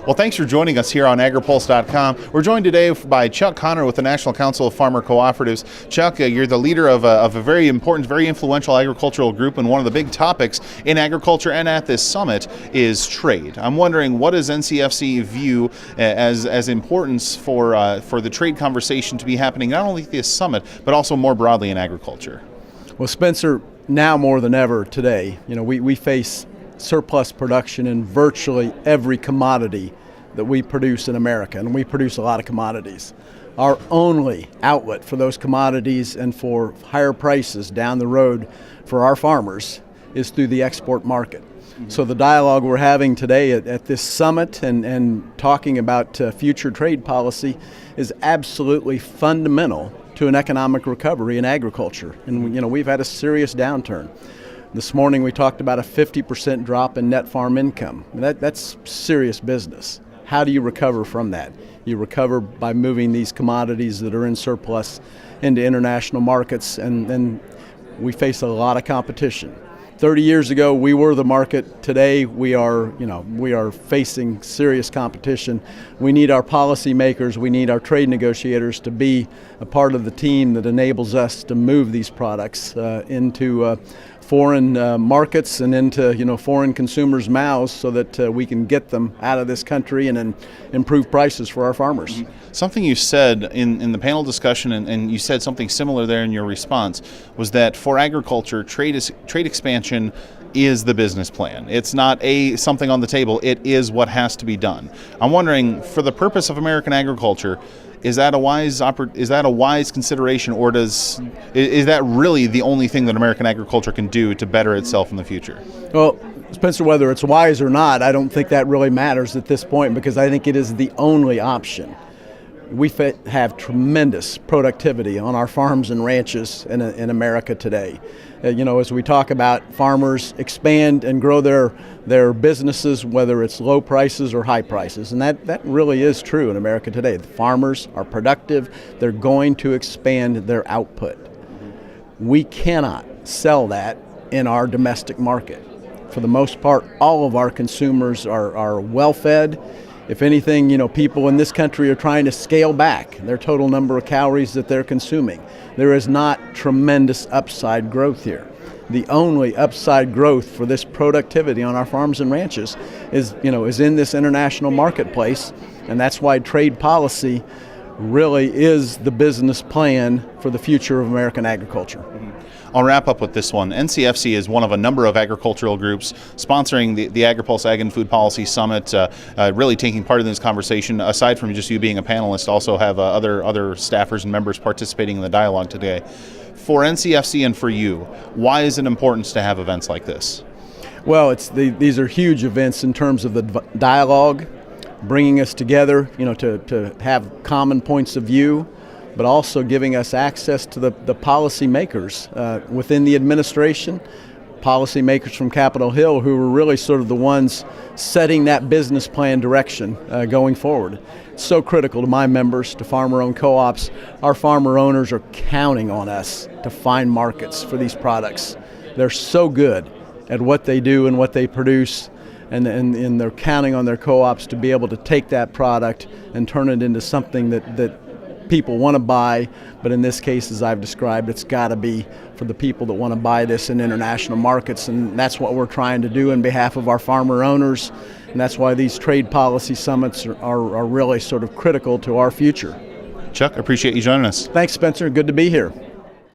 Well, thanks for joining us here on Agri-Pulse.com. We're joined today by Chuck Connor with the National Council of Farmer Cooperatives. Chuck, you're the leader of a very important, very influential agricultural group, and one of the big topics in agriculture and at this summit is trade. I'm wondering, what does NCFC view as importance for the trade conversation to be happening not only at this summit, but also more broadly in agriculture? Well, Spencer, now more than ever today, we face surplus production in virtually every commodity that we produce in America, and we produce a lot of commodities. Our only outlet for those commodities and for higher prices down the road for our farmers is through the export market. So the dialogue we're having today at this summit and talking about future trade policy is absolutely fundamental to an economic recovery in agriculture. And we've had a serious downturn. This morning we talked about a 50% drop in net farm income. That's serious business. How do you recover from that? You recover by moving these commodities that are in surplus into international markets, and then we face a lot of competition. 30 years ago, we were the market. Today, we are facing serious competition. We need our policymakers, we need our trade negotiators to be a part of the team that enables us to move these products into foreign markets and into foreign consumers' mouths so that we can get them out of this country and then improve prices for our farmers. Something you said in the panel discussion, and you said something similar there in your response, was that for agriculture, trade expansion is the business plan. It's not something on the table. It is what has to be done. I'm wondering, for the purpose of American agriculture, is that a wise consideration, or is that really the only thing that American agriculture can do to better itself in the future? Well, Spencer, whether it's wise or not, I don't think that really matters at this point, because I think it is the only option. We have tremendous productivity on our farms and ranches in America today. As we talk about farmers expand and grow their businesses, whether it's low prices or high prices, and that really is true in America today. The farmers are productive. They're going to expand their output. We cannot sell that in our domestic market. For the most part, all of our consumers are well-fed. If anything, people in this country are trying to scale back their total number of calories that they're consuming. There is not tremendous upside growth here. The only upside growth for this productivity on our farms and ranches is in this international marketplace, and that's why trade policy really is the business plan for the future of American agriculture. I'll wrap up with this one. NCFC is one of a number of agricultural groups sponsoring the Agri-Pulse Ag and Food Policy Summit, really taking part in this conversation. Aside from just you being a panelist, also have other staffers and members participating in the dialogue today. For NCFC and for you, why is it important to have events like this? Well, these are huge events in terms of the dialogue, bringing us together, to have common points of view, but also giving us access to the policymakers within the administration, policymakers from Capitol Hill, who were really sort of the ones setting that business plan direction going forward. It's so critical to my members, to farmer-owned co-ops. Our farmer owners are counting on us to find markets for these products. They're so good at what they do and what they produce, and they're counting on their co-ops to be able to take that product and turn it into something that people want to buy, but in this case, as I've described, it's got to be for the people that want to buy this in international markets, and that's what we're trying to do on behalf of our farmer owners, and that's why these trade policy summits are really sort of critical to our future. Chuck, appreciate you joining us. Thanks, Spencer. Good to be here.